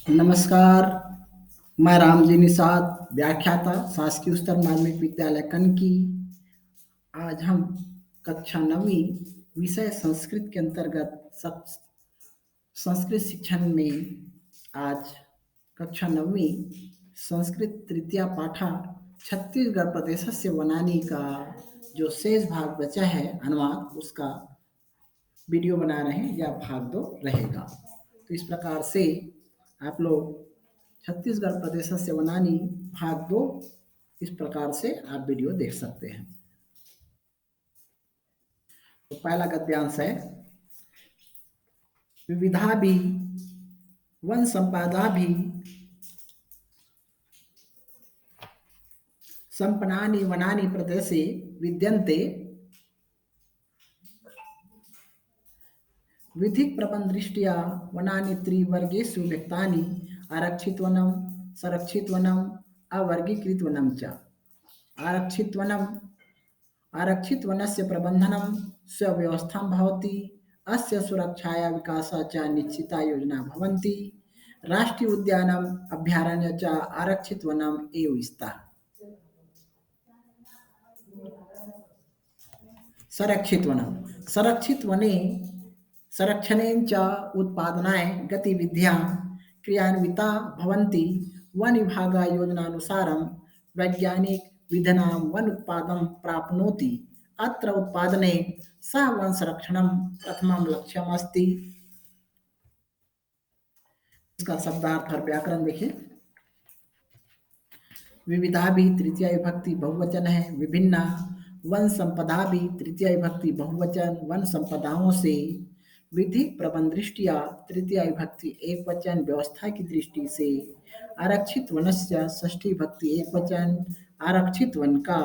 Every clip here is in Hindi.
नमस्कार, मैं रामजी निषाद, व्याख्याता, शासकीय उच्चतर माध्यमिक विद्यालय कनकी। आज हम कक्षा 9वीं विषय संस्कृत के अंतर्गत संस्कृत शिक्षण में आज कक्षा 9वीं संस्कृत तृतीया पाठा छत्तीसगढ़ प्रदेशस्य वनानी का जो शेष भाग बचा है अनुवाद उसका वीडियो बना रहे हैं या भाग 2 रहेगा। तो इस प्रकार से आप लोग छत्तीसगढ़ प्रदेश से वनानी भाग 2 इस प्रकार से आप वीडियो देख सकते हैं। तो पहला गद्यांश है विविधा भी वन संपदा भी संपन्नानि वनानि प्रदेशे विद्यन्ते विधिक प्रबंधदृष्ट्या वनानि त्रिवर्गेषु व्यक्तानि आरक्षितवनं संरक्षितवनम् अवर्गीकृतवनं च। आरक्षितवनस्य प्रबन्धनं स्वव्यवस्थां भवति। अस्य सुरक्षाया विकासः च निश्चिता योजना भवन्ति। राष्ट्रीय उद्यानम् अभयारण्यं च आरक्षितवनम् एव स्तः। संरक्षितवनं संरक्षितवने संरक्षणेन च उत्पादनाय गतिविध्याः क्रियान्विता भवन्ति। वन विभागः योजनानुसारं वैज्ञानिक विधिनां वन उत्पादनं प्राप्नोति। अत्र उत्पादने सह वन संरक्षणं प्रथमं लक्ष्यमस्ति। इसका शब्दार्थ और व्याकरण देखिए। विविधा भी तृतीया विभक्ति बहुवचन है। विभिन्न वन संपदा भी तृतीया विभक्ति बहुवचन वन संपदाओं से। विधिक प्रबंध दृष्टिया तृतीया विभक्ति एक वचन व्यवस्था की दृष्टि से। आरक्षित वनस्य षष्ठी विभक्ति एक वचन आरक्षित वन का।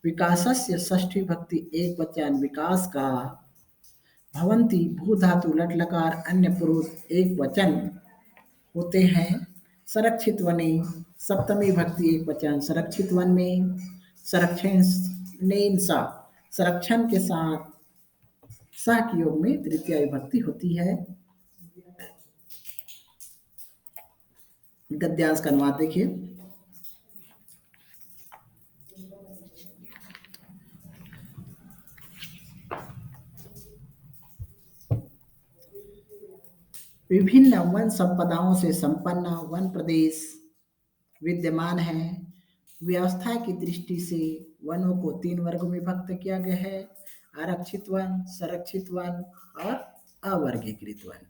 विकासस्य षष्ठी विभक्ति एक वचन विकास का। भवंती भू धातु लट लकार अन्य पुरुष एक वचन होते हैं। संरक्षित वने सप्तमी विभक्ति एक वचन संरक्षित वन में। संरक्षण संरक्षण के साथ सा के योग में तृतीया विभक्ति होती है। गद्यांश का अनुवाद देखिए। विभिन्न वन संपदाओं से संपन्न वन प्रदेश विद्यमान है। व्यवस्था की दृष्टि से वनों को 3 वर्गों में विभक्त किया गया है। आरक्षित वन, संरक्षित वन और अवर्गीकृत वन।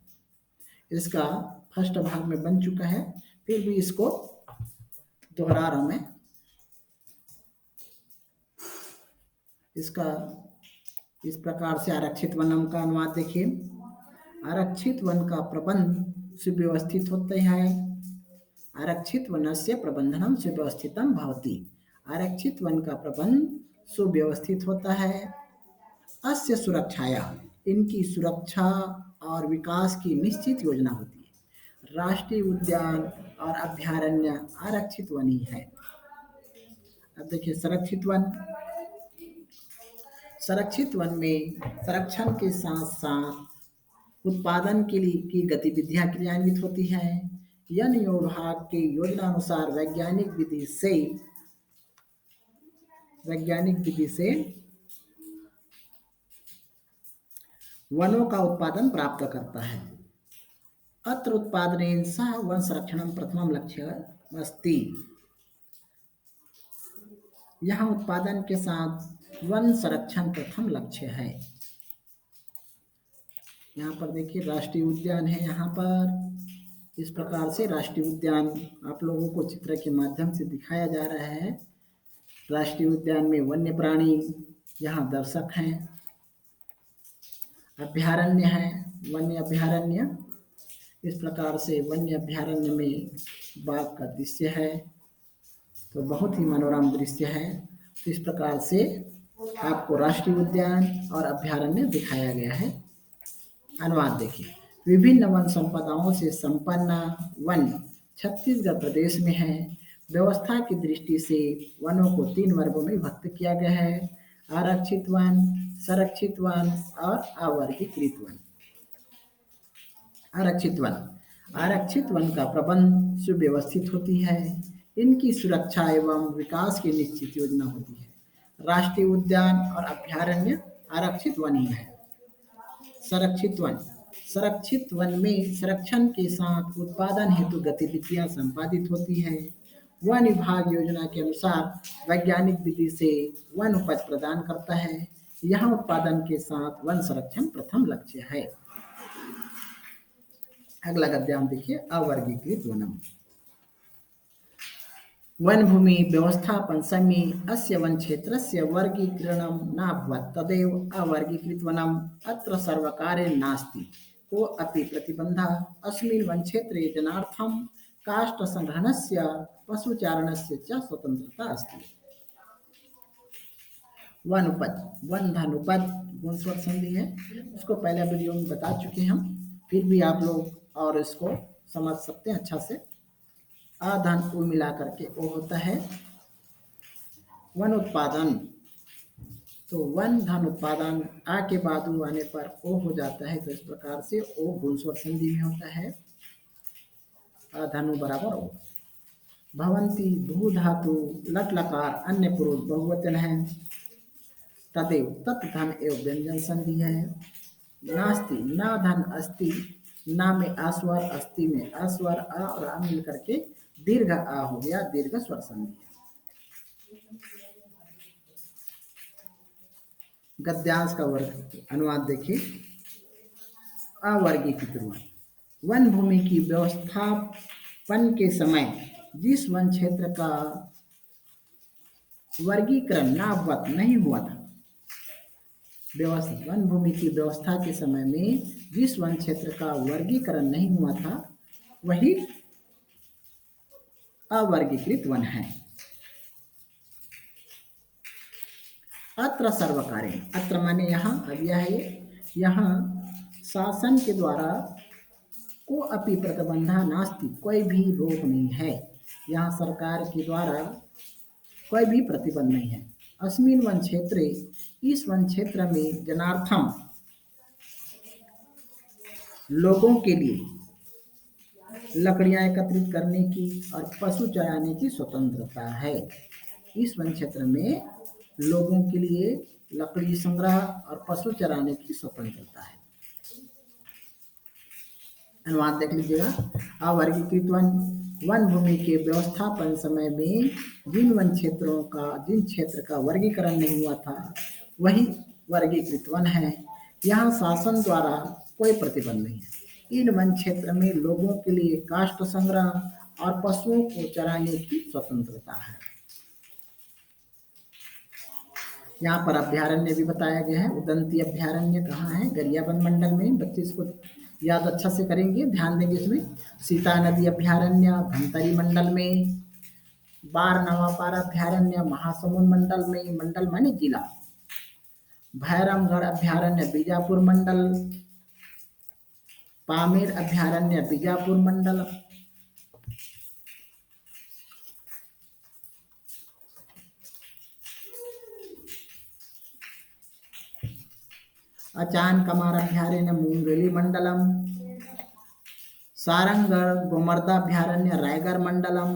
इसका फर्स्ट भाग में बन चुका है, फिर भी इसको दोहरा रहा हूं मैं। इसका इस प्रकार से आरक्षित वनों का अनुवाद देखिए। आरक्षित वन का प्रबंध सुव्यवस्थित होते हैं। आरक्षित वनस्य प्रबंधनम सुव्यवस्थितम भवति। आरक्षित वन का प्रबंध सुव्यवस्थित होता है। अस्य सुरक्षाया इनकी सुरक्षा और विकास की निश्चित योजना होती है। राष्ट्रीय उद्यान और अभयारण्य आरक्षित वन ही है। अब देखिए संरक्षित वन में संरक्षण के साथ साथ उत्पादन के लिए की गतिविधियां क्रियान्वित होती हैं। वन विभाग के योजनानुसार वैज्ञानिक विधि से वनों का उत्पादन प्राप्त करता है। अत्र उत्पादनेन सह वन संरक्षणं प्रथमं लक्ष्यमस्ति। यहाँ उत्पादन के साथ वन संरक्षण प्रथम लक्ष्य है। यहाँ पर देखिए राष्ट्रीय उद्यान है। यहाँ पर इस प्रकार से राष्ट्रीय उद्यान आप लोगों को चित्र के माध्यम से दिखाया जा रहा है। राष्ट्रीय उद्यान में वन्य प्राणी यहाँ दर्शक हैं। अभयारण्य है, वन्य अभयारण्य। इस प्रकार से वन्य अभयारण्य में बाघ का दृश्य है, तो बहुत ही मनोरम दृश्य है। तो इस प्रकार से आपको राष्ट्रीय उद्यान और अभयारण्य दिखाया गया है। अनुवाद देखिए। विभिन्न वन संपदाओं से संपन्न वन छत्तीसगढ़ प्रदेश में है। व्यवस्था की दृष्टि से वनों को 3 वर्गों में विभक्त किया गया है। आरक्षित वन, संरक्षित वन और अवर्गीकृत वन। आरक्षित वन आरक्षित वन का प्रबंध सुव्यवस्थित होती है। इनकी सुरक्षा एवं विकास की निश्चित योजना होती है। राष्ट्रीय उद्यान और अभयारण्य आरक्षित वन ही है। संरक्षित वन, संरक्षित वन में संरक्षण के साथ उत्पादन हेतु गतिविधियां संपादित होती हैं। वन विभाग योजना के अनुसार वैज्ञानिक विधि से वन उपज प्रदान करता है। यहाँ उत्पादन के साथ वन संरक्षण प्रथम लक्ष्य है। अगला गद्यांश देखिए, अवर्गीकृत वनम। वन भूमि व्यवस्थापन समये अस्य वन क्षेत्रस्य वर्गीकरणं नाभवत्, तदेव अवर्गीकृतवनम्। अत्र सर्वकारेण नास्ति कोऽपि प्रतिबन्धः। अस्मिन् वनक्षेत्रे जनार्थं काष्ठसङ्ग्रहणस्य पशुचारणस्य च स्वतन्त्रता अस्ति। वन उपज, वन धन उपज गुण स्वर संधि है, उसको पहले वीडियो में बता चुके हैं हम, फिर भी आप लोग और इसको समझ सकते हैं अच्छा से। धन उ मिला करके ओ होता है वन उत्पादन। तो वन धन उत्पादन आ के बाद उ आने पर ओ हो जाता है, तो इस प्रकार से ओ गुण स्वर संधि में होता है। धनु बराबर ओ। भवंती भू धातु लट लकार अन्य पुरुष बहुवचन है। तदेव तत् धन एवं व्यंजन संधि है। नास्ति ना धन अस्ति, ना में अस्वर, अस्ति में अस्वर, अ और आ मिल करके दीर्घ आ हो गया, दीर्घ स्वर संधि है। गद्यांश का वर्ग अनुवाद देखिए। अवर्गीकृत वन, वन भूमि की व्यवस्थापन के समय जिस वन क्षेत्र का वर्गीकरण नावत नहीं हुआ था, व्यवस्था वन भूमि की व्यवस्था के समय में जिस वन क्षेत्र का वर्गीकरण नहीं हुआ था वही अवर्गीकृत वन है। अत्र सर्वकारेण, अत्र माने यहाँ, अब यह है यहाँ शासन के द्वारा को अपि प्रतिबंधा नास्ति, कोई भी रोक नहीं है। यहाँ सरकार के द्वारा कोई भी प्रतिबंध नहीं है। अस्मिन वन क्षेत्रे, इस वन क्षेत्र में जनार्थम लोगों के लिए लकड़ियां एकत्रित करने की और पशु चराने की स्वतंत्रता है। इस वन क्षेत्र में लोगों के लिए लकड़ी संग्रह और पशु चराने की स्वतंत्रता है। अनुवाद देख लीजिएगा। अवर्गीकृत वन, वन भूमि के व्यवस्थापन समय में जिन क्षेत्र का वर्गीकरण नहीं हुआ था वही वर्गीकृत वन है। यहाँ शासन द्वारा कोई प्रतिबंध नहीं है। इन वन क्षेत्र में लोगों के लिए काष्ठ संग्रह और पशुओं को चराने की स्वतंत्रता है। यहाँ पर अभ्यारण्य भी बताया गया है। उदंती अभ्यारण्य कहाँ है? गरियाबंद मंडल में। बच्चे इसको याद अच्छा से करेंगे, ध्यान देंगे इसमें। सीता नदी अभ्यारण्य धमतरी मंडल में। बार नवापार अभ्यारण्य महासमुंद मंडल में, मंडल माने जिला। भैरमगढ़ अभ्यारण्य बीजापुर मंडल। पामेर अभ्यारण्य बीजापुर मंडल। अचान कमार अभ्यारण्य मुंगेली मंडलम। सारंगगढ़ गोमर्दा अभ्यारण्य रायगढ़ मंडलम।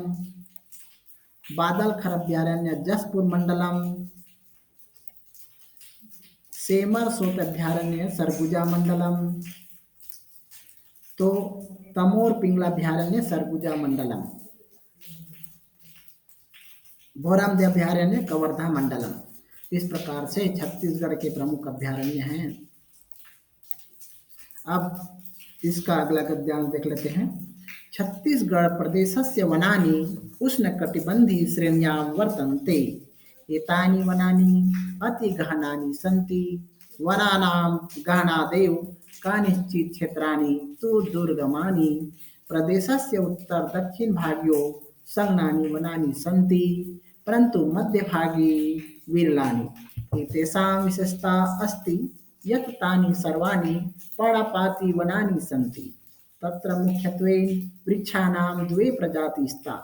बादलखर अभ्यारण्य जसपुर मंडलम। सेमर सोत अभ्यारण्य सरगुजा मंडलम। तो तमोर पिंगला अभ्यारण्य सरगुजा मंडलम। भोरामदेव अभ्यारण्य कवर्धा मंडलम। इस प्रकार से छत्तीसगढ़ के प्रमुख अभ्यारण्य हैं। अब इसका अगला गद्यांश देख लेते हैं। छत्तीसगढ़ प्रदेशस्य वनानि उष्णकटिबंधीय श्रेण्यां वर्तन्ते। एतानि वनानि अति गहनानि सन्ति। वनानां गहनादेव कानिश्चित् क्षेत्राणि तु दुर्गमानि। प्रदेशस्य उत्तर दक्षिण भागयोः संघ्नानि वनानि सन्ति, परन्तु मध्यभागे विरलानि। एतेषां विशेषता अस्ति यत् तानि सर्वाणि पर्णपाती वनानि सन्ति। तत्र मुख्यत्वेन वृक्षाणां द्वे प्रजातिः स्तः,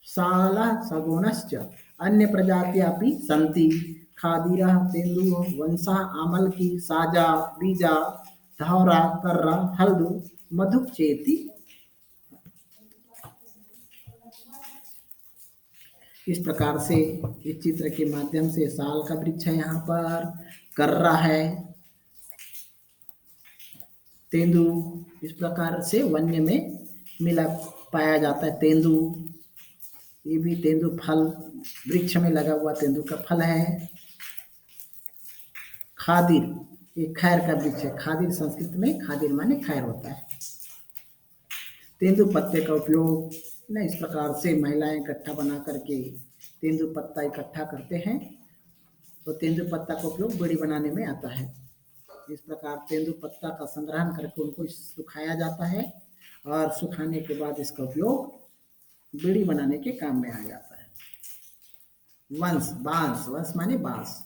सालः सगुणश्च। अन्य प्रजातिः अपि सन्ति। खादिरः तेन्दुः वंशः आमलकी साजा बीजा धौरा कर्रा हल्दू मधुक चेति इस प्रकार से इस चित्र के माध्यम से साल का वृक्ष है, यहाँ पर कर्रा है, तेंदू, इस प्रकार से वन्य में मिला पाया जाता है तेंदू। ये भी तेंदू फल, वृक्ष में लगा हुआ तेंदू का फल है। खादिर, ये खैर का वृक्ष है। खादिर संस्कृत में खादिर माने खैर होता है। तेंदू पत्ते का उपयोग ना इस प्रकार से महिलाएं इकट्ठा बना करके तेंदू पत्ता इकट्ठा करते हैं, तो तेंदू पत्ता का उपयोग बीड़ी बनाने में आता है। इस प्रकार तेंदू पत्ता का संग्रहण करके उनको सुखाया जाता है और सुखाने के बाद इसका उपयोग बीड़ी बनाने के काम में आ जाता है। वंश, बांस, वंश माने बांस।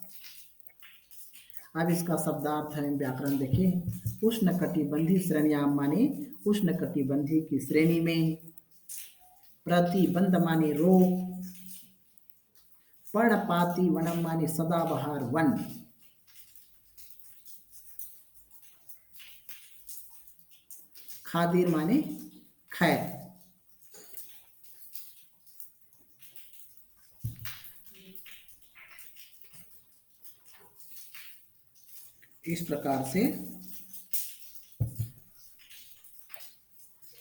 अब इसका शब्दार्थ है, व्याकरण देखें। उष्णकटिबंधीय श्रेणियां माने उष्णकटिबंधीय की श्रेणी में, प्रतिबंध माने रोक, पर्णपाती वनम माने सदाबहार वन, खादिर माने खैर। इस प्रकार से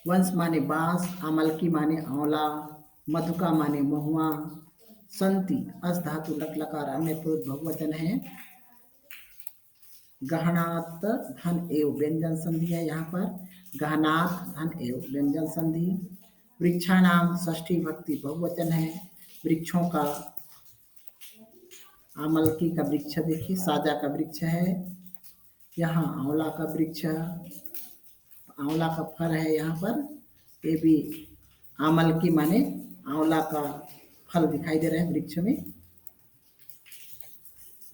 वंश माने बांस, अमलकी माने आंवला, मधुका माने महुआ, संति अस धातु लट लकार अन्य पुरुष बहुवचन है। गहनात धन एव व्यंजन संधि है, यहाँ पर गहनात धन एव व्यंजन संधि। वृक्षाणाम षष्ठी भक्ति बहुवचन है, वृक्षों का। आमलकी का वृक्ष देखिए, साजा का वृक्ष है, यहाँ आंवला का वृक्ष, आंवला का फल है यहाँ पर। ये भी आमलकी माने आंवला का फल दिखाई दे रहे हैं वृक्ष में।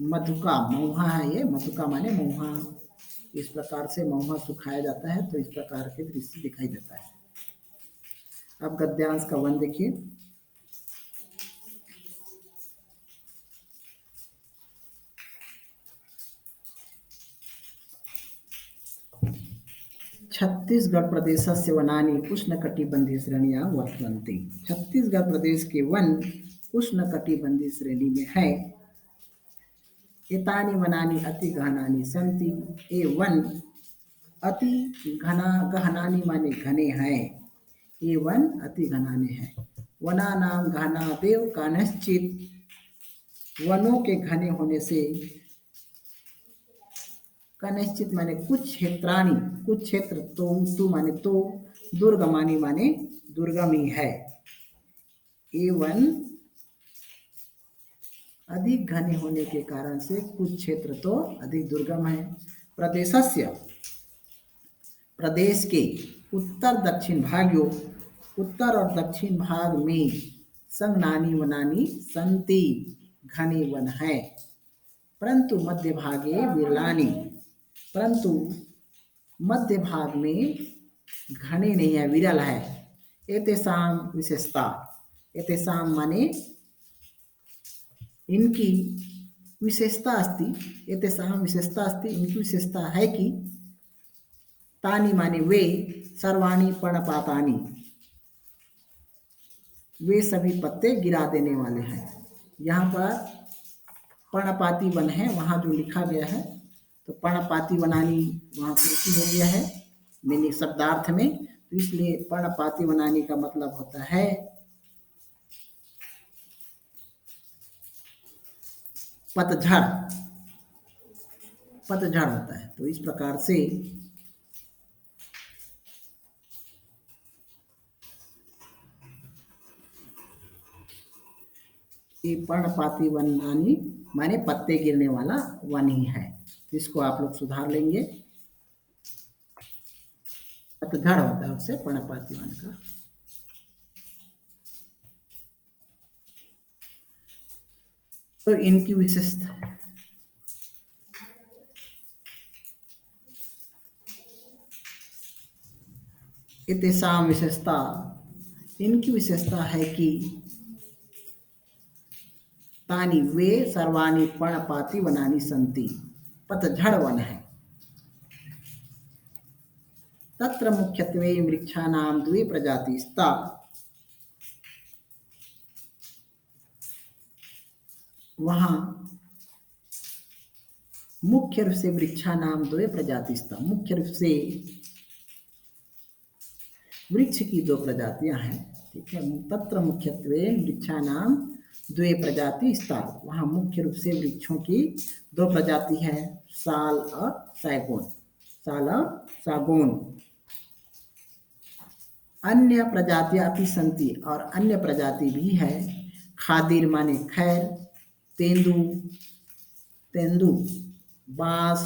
मधुका महुआ है, ये मधुका माने महुआ। इस प्रकार से महुआ सुखाया जाता है, तो इस प्रकार के दृश्य दिखाई देता है। अब गद्यांश का वन देखिए। छत्तीसगढ़ प्रदेशस्य वनानि उष्णकटिबंधीय श्रेणियां वर्तन्ते। छत्तीसगढ़ प्रदेश के वन उष्णकटिबंधीय श्रेणी में है। एतानि वनानि अति गहनानि सन्ति, ये वन अति गहनानि माने घने हैं, ये वन अति घनाने हैं। वनानाम गहनादेव कानश्चित, वनों के घने होने से, कनिश्चित माने कुछ क्षेत्राणी, कुछ क्षेत्र, तो माने तो, दुर्गमानी माने दुर्गम ही है। ये वन अधिक घने होने के कारण से कुछ क्षेत्र तो अधिक दुर्गम है। प्रदेशस्य, प्रदेश के उत्तर दक्षिण भागों, उत्तर और दक्षिण भाग में संगनानी वनानी संति, घने वन है। परंतु मध्य भागे विरलानी, परंतु मध्य भाग में घने नहीं है, विरल है। एतेषां विशेषता, एतेषां माने इनकी विशेषता अस्ति, एतेषां विशेषता अस्ति, इनकी विशेषता है कि तानी माने वे, सर्वाणी पर्णपातानि, वे सभी पत्ते गिरा देने वाले हैं। यहाँ पर पर्णपाती वन है, वहाँ जो लिखा गया है तो पर्णपाती वनानी वहाँ त्रुटि हो गया है मैंने शब्दार्थ में, तो इसलिए पर्णपाती वनानी का मतलब होता है पतझड़, पतझड़ होता है। तो इस प्रकार से ये पर्णपाती वनानी माने पत्ते गिरने वाला वन ही है। इसको आप लोग सुधार लेंगे, पतझड़ होता है उससे पर्णपाती वन का। तो इनकी विशेषता, इतेषां विशेषता, इनकी विशेषता है कि तानी वे सर्वाणी पर्णपाती वनानि संति, पतझड़ वन है। तत्र मुख्यत्वे वृक्षाणां द्वे प्रजाति स्तः, वहाँ मुख्य रूप से वृक्षा नाम द्वे प्रजातिस्तः, मुख्य रूप से वृक्ष की दो प्रजातियां हैं, ठीक है। तत्र मुख्यत्वे वृक्षानाम द्वे प्रजाति स्तः, वहाँ मुख्य रूप से वृक्षों की दो प्रजाति है, साल और सैगून, साल और सागौन। अन्य प्रजातियां अपि सन्ति, और अन्य प्रजाति भी है। खादिर माने खैर, तेंदु तेंदु, बांस,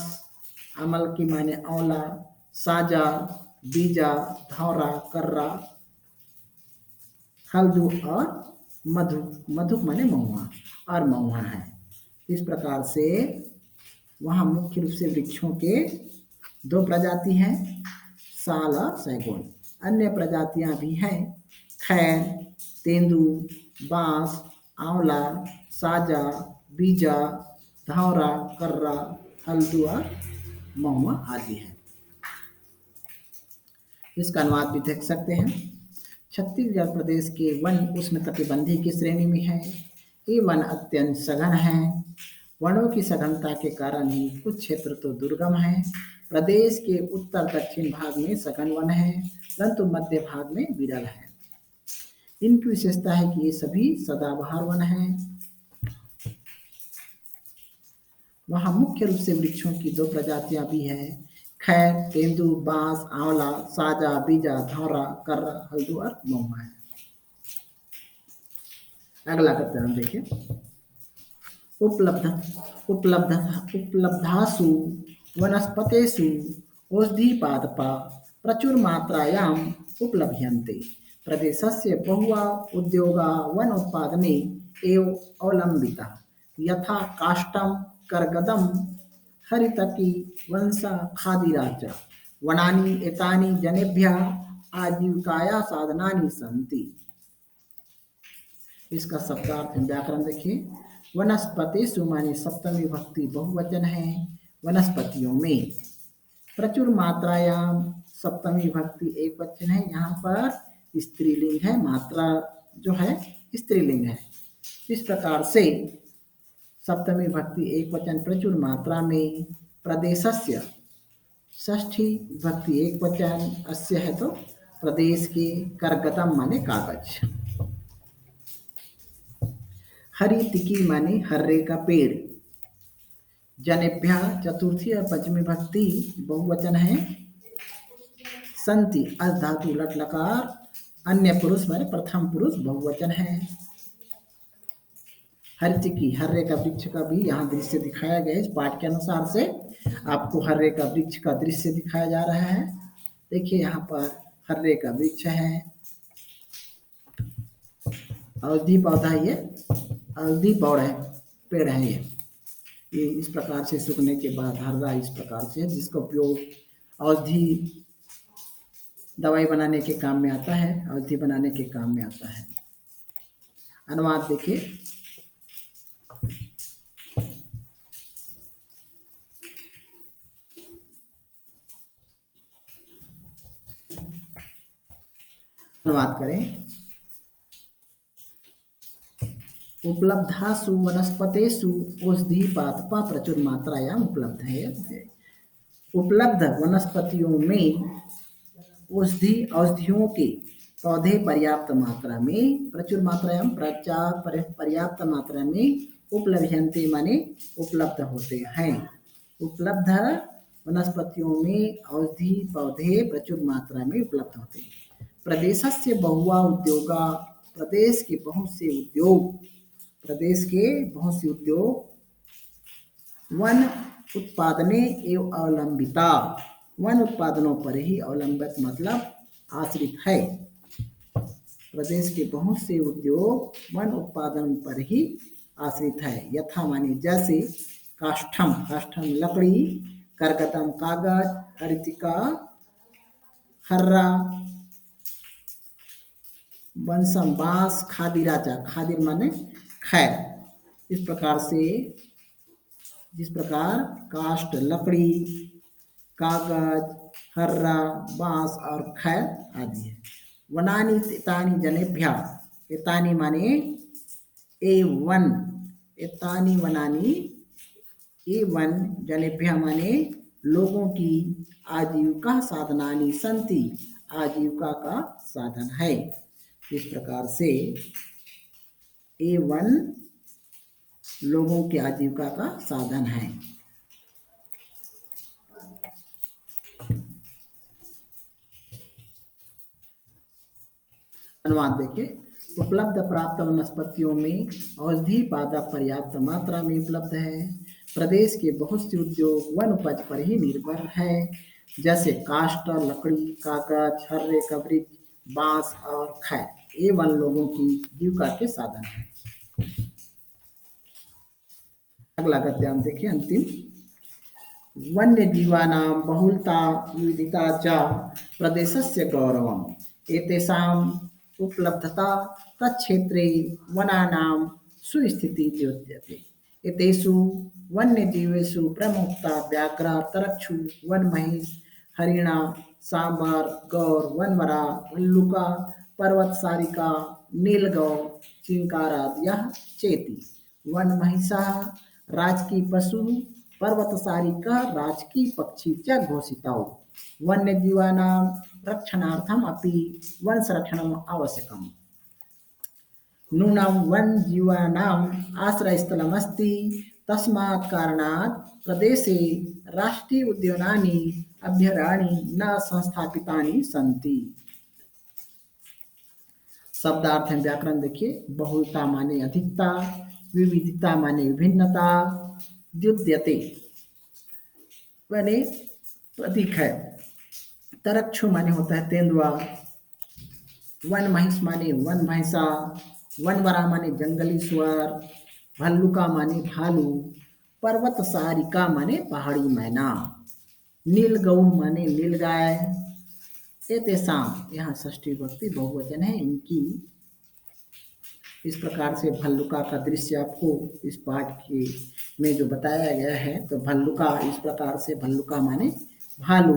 अमल की माने औला, साजा, बीजा, धौरा, कर्रा, हल्दू और मधु, मधुक माने महुआ, और महुआ है। इस प्रकार से वहाँ मुख्य रूप से वृक्षों के दो प्रजाति हैं, साल और सैगून। अन्य प्रजातियां भी हैं, खैर, तेंदु, बांस, आंवला, साजा, बीजा, धौरा, कर्रा, हल्दू और महुआ आदि है। इसका अनुवाद भी देख सकते हैं। छत्तीसगढ़ प्रदेश के वन उष्णकटिबंधीय की श्रेणी में है। ये वन अत्यंत सघन है। वनों की सघनता के कारण ही कुछ क्षेत्र तो दुर्गम है। प्रदेश के उत्तर दक्षिण भाग में सघन वन है, परंतु मध्य भाग में विरल है। इनकी विशेषता है कि ये सभी सदाबहार वन है। वहाँ मुख्य रूप से वृक्षों की दो प्रजातियां भी है, खैर, तेंदु, बांस, आंवला, साजा, बीजा, धौरा, कर्रा, हल्दू और महुआ है। अगला करते हैं, देखिए उपलब्ध उपलब्ध उपलब्धासु वनस्पतेषु औषधिपादपा प्रचुर मात्रायाम् उपलभ्यन्ते। प्रदेशस्य बहुवा उद्योगा वन उत्पादने एव अवलम्बिताः, यथा काष्ठं, कर्गदं, हरितकी, वंशा, खादिरा च। वनानि एतानि जनेभ्यः आजीविकाया साधनानि सन्ति। इसका शब्दार्थ व्याकरण देखिए। वनस्पतिषु माने सप्तमी विभक्ति बहुवचन है, वनस्पतियों में। प्रचुर मात्रायाम सप्तमी विभक्ति एक वचन है, यहाँ पर स्त्रीलिंग है, मात्रा जो है स्त्रीलिंग है। इस प्रकार से सप्तमी विभक्ति एक वचन प्रचुर मात्रा में, प्रदेशस्य षष्ठी विभक्ति एक वचन, अस्य है तो प्रदेश के, करगतम माने कागज, हरितिकी माने हर्रे का पेड़, जनेभ्य चतुर्थी और पंचमी भक्ति बहुवचन है, संति अस धातु लट लकार, अन्य पुरुष माने प्रथम पुरुष बहुवचन है। हरितिकी, हर्रे का वृक्ष का भी यहाँ दृश्य दिखाया गया है। इस पाठ के अनुसार से आपको हर्रे का वृक्ष का दृश्य दिखाया जा रहा है। देखिए यहाँ पर हर्रे का वृक्ष है, औषधि पौधा, ये औषधि पेड़ है। ये इस प्रकार से सूखने के बाद हर्रा इस प्रकार से है, जिसका उपयोग औषधि दवाई बनाने के काम में आता है, औषधि बनाने के काम में आता है। अनुवाद देखिए। अनुवाद करें। उपलब्धासु वनस्पतेषु औषधिपादपा प्रचुर मात्रायाम उपलब्ध है। उपलब्ध वनस्पतियों में औषधियों के पौधे पर्याप्त मात्रा में, प्रचुर मात्रायाम पर्याप्त मात्रा में, उपलभ्यन्ते माने उपलब्ध होते हैं। उपलब्ध वनस्पतियों में औषधि पौधे प्रचुर मात्रा में उपलब्ध होते हैं। प्रदेशस्य बहुवा उद्योगा, प्रदेश के बहुत से उद्योग वन उत्पादने एवं अवलंबिता, वन उत्पादनों पर ही अवलंबित मतलब आश्रित है। प्रदेश के बहुत से उद्योग वन उत्पादन पर ही आश्रित है। यथा माने जैसे काष्ठम, काष्ठम लकड़ी, करगतम कागज, हरितिका हर्रा, वंशम बांस, खादिराचा, खादिर माने खैर। इस प्रकार से, जिस प्रकार काष्ठ लकड़ी, कागज, हर्रा, बांस और खैर आदि है। वनानि एतानि जनेभ्यः, एतानि माने ए वन, एतानी वनानी ये वन जनेभ्य माने लोगों की आजीविका साधनानी संति, आजीविका का साधन है। इस प्रकार से ये वन लोगों की आजीविका का साधन है। अनुवाद देखिए, उपलब्ध प्राप्त वनस्पतियों में औषधि पादप पर्याप्त मात्रा में उपलब्ध है। प्रदेश के बहुत से उद्योग वन उपज पर ही निर्भर है, जैसे काष्ठ, लकड़ी, कागज, हर्रे का वृक्ष, बांस और खैर। ये वन लोगों की जीविका के साधन है। अगला गद्यांश देखिए, अंतिम। वन्यजीवानां बहुलता विविधता च प्रदेशस्य गौरवम्। एतेषाम् उपलब्धता तत्क्षेत्रे वनानां सुस्थितिः द्योत्यते। एतेषु वन्यजीवेषु प्रमुखता व्याघ्र, तरक्षु, वनमहिष, हरिण, सांबर, गौर, वनमरा, भल्लुका, पर्वतसारिका, नीलगौ, चिंकारादयः चेति। वनमहिषः राजकीय पशु, पर्वतसारिका राजकीय पक्षी च घोषितौ। वन्यजीवानां रक्षणार्थम् अपि वनसंरक्षणम् आवश्यकम्। नूनं वन्यजीवानाम् आश्रयस्थलमस्ति, तस्मात् कारणात् प्रदेशे राष्ट्रीय उद्यानानि, अभयारण्यानि न संस्थापितानि सन्ति। शब्दार्थ एवं व्याकरण देखिए, बहुलता माने अधिकता, विविधता माने विभिन्नता, द्युत्यते माने प्रतीक है, तरक्षु माने होता है तेंदुआ, वन महिष माने वन भैंसा, वनवरा माने जंगली सुअर, भल्लुका माने भालू, पर्वत सारिका माने पहाड़ी मैना, नीलगौ माने नीलगाय। एतेषाम, यहाँ षष्ठी विभक्ति बहुवचन है इनकी। इस प्रकार से भल्लुका का दृश्य आपको इस पाठ के में जो बताया गया है, तो भल्लुका इस प्रकार से, भल्लुका माने भालू,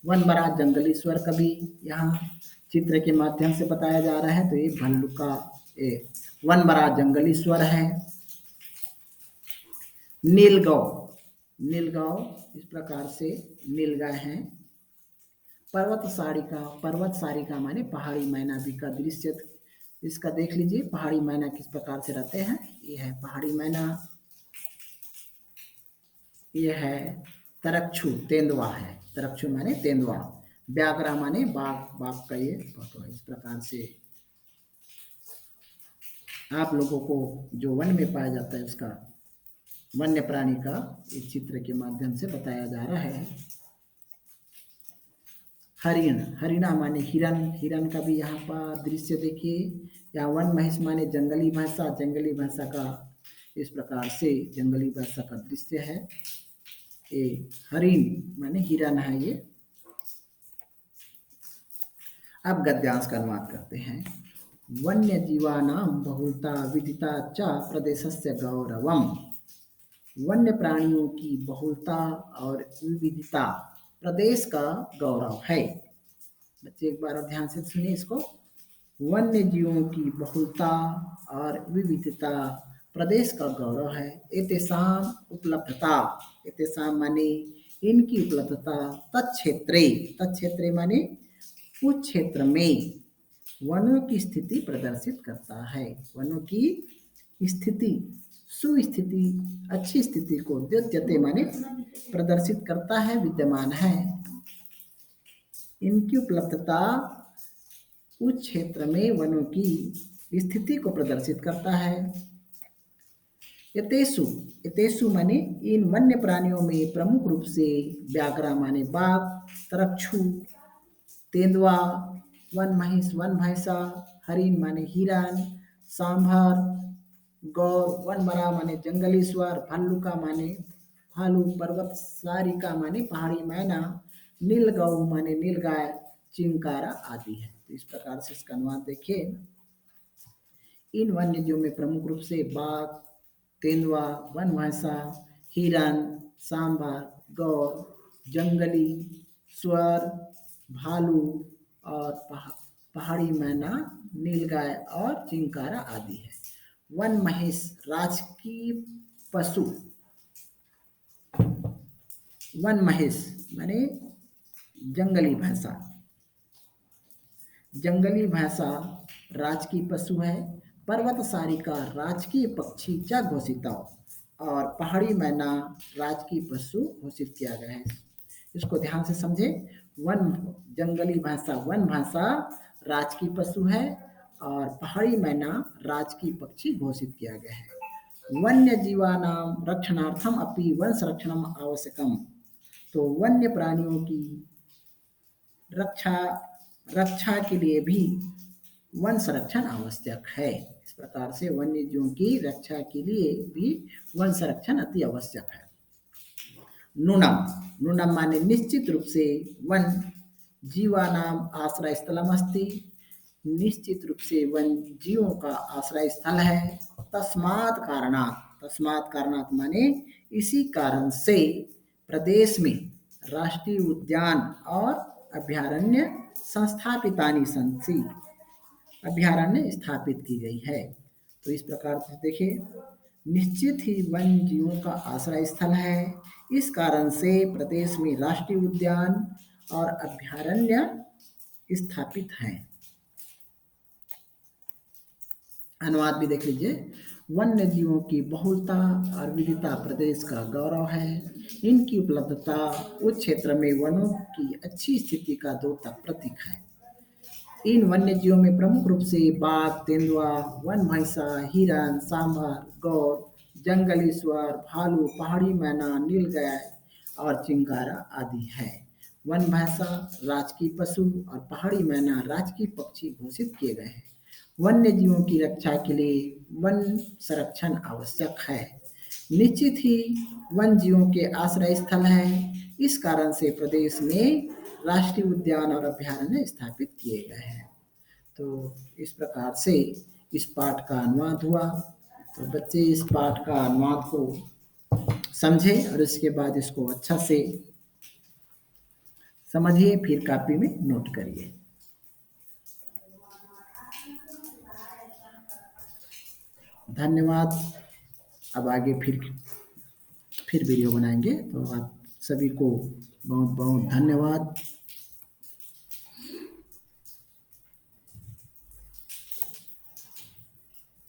वनमरा जंगली स्वर कभी यहाँ चित्र के माध्यम से बताया जा रहा है, तो ये भल्लुका, वनमरा जंगली स्वर है। नीलगौ, नीलगौ इस प्रकार से नीलगाय है। पर्वत सारिका, पर्वत सारिका माने पहाड़ी मैना भी का दृश्य इसका देख लीजिए, पहाड़ी मैना किस प्रकार से रहते हैं। ये है पहाड़ी मैना, ये है तरक्षु, तेंदुआ है, तरक्षु माने तेंदुआ, व्याघ्र माने बाघ, बाघ का ये फोटो है। इस प्रकार से आप लोगों को जो वन में पाया जाता है उसका, वन्य प्राणी का इस चित्र के माध्यम से बताया जा रहा है। हरिण, हरिणा माने हिरन, हिरन का भी यहाँ पर दृश्य देखिए। यहाँ वन महिष माने जंगली भैंसा, जंगली भैंसा का इस प्रकार से जंगली भैंसा का दृश्य है। ये हरिण माने हिरन है ये। अब गद्यांश का अनुवाद करते हैं। वन्य जीवानां बहुलता विदिता च प्रदेशस्य गौरवम्। वन्य प्राणियों की बहुलता और विविधता प्रदेश का गौरव है। बच्चे एक बार ध्यान से सुनिए इसको। वन्य जीवों की बहुलता और विविधता प्रदेश का गौरव है। एतेषाम उपलब्धता, एतेषाम माने इनकी उपलब्धता, तत्क्षेत्रे, तत्क्षेत्रे माने उस क्षेत्र में वनों की स्थिति प्रदर्शित करता है। वनों की स्थिति, सुस्थिति, अच्छी स्थिति को द्योत्यते माने प्रदर्शित करता है, विद्यमान है। इनकी उपलब्धता उस क्षेत्र में वनों की स्थिति को प्रदर्शित करता है। यतेषु, यतेषु माने इन वन्य प्राणियों में प्रमुख रूप से व्याघ्र माने बाघ, तरक्षु, तेंदुआ, वन महिष वन भैंसा, हरिण माने हिरन, सांभर, गौर, वनमरा माने जंगली स्वर, भल्लुका माने भालू, पर्वत सारिका माने पहाड़ी मैना, नीलगौ माने नीलगाय, चिंकारा आदि है। तो इस प्रकार से इसका अनुवाद देखिए। इन वन्य जीवों में प्रमुख रूप से बाघ, तेंदुआ, वन भैंसा, हिरन, सांभर, गौर, जंगली स्वर, भालू और पहाड़ी मैना, नीलगाय और चिंकारा आदि है। वन महेश राजकीय पशु। वन महेश माने जंगली भैंसा। जंगली भैंसा राजकीय पशु है। पर्वत सारिका राजकीय पक्षी क्या घोषित और पहाड़ी मैना राजकीय पशु घोषित किया गया है। इसको ध्यान से समझे। वन जंगली भैंसा वन भैंसा राजकीय पशु है और पहाड़ी मैना राजकीय पक्षी घोषित किया गया है। वन्य जीवानाम रक्षणार्थम अपि वन संरक्षणम आवश्यकम। तो वन्य प्राणियों की रक्षा रक्षा के लिए भी वन संरक्षण आवश्यक है। इस प्रकार से वन्य जीवों की रक्षा के लिए भी वन संरक्षण अति आवश्यक है। नूनम नूनम माने निश्चित रूप से वन जीवानाम आश्रय स्थलम अस्ति। निश्चित रूप से वन जीवों का आश्रय स्थल है। तस्मात् कारणात् माने इसी कारण से प्रदेश में राष्ट्रीय उद्यान और अभ्यारण्य संस्थापितानि सन्ति। अभ्यारण्य स्थापित की गई है। तो इस प्रकार से देखिए निश्चित ही वन जीवों का आश्रय स्थल है। इस कारण से प्रदेश में राष्ट्रीय उद्यान और अभ्यारण्य स्थापित हैं। अनुवाद भी देख लीजिए। वन्य जीवों की बहुलता और विविधता प्रदेश का गौरव है। इनकी उपलब्धता उस क्षेत्र में वनों की अच्छी स्थिति का द्योतक प्रतीक है। इन वन्य जीवों में प्रमुख रूप से बाघ, तेंदुआ, वन भैंसा, हिरन, सांभर, गौर, जंगली सुअर, भालू, पहाड़ी मैना, नीलगाय और चिंकारा आदि है। वन भैंसा राजकीय पशु और पहाड़ी मैना राजकीय पक्षी घोषित किए गए हैं। वन्य जीवों की रक्षा के लिए वन संरक्षण आवश्यक है। निश्चित ही वन जीवों के आश्रय स्थल है। इस कारण से प्रदेश में राष्ट्रीय उद्यान और अभ्यारण्य स्थापित किए गए हैं। तो इस प्रकार से इस पाठ का अनुवाद हुआ। तो बच्चे इस पाठ का अनुवाद को समझे और इसके बाद इसको अच्छा से समझिए, फिर कॉपी में नोट करिए। धन्यवाद। अब आगे फिर वीडियो बनाएंगे। तो आप सभी को बहुत बहुत धन्यवाद।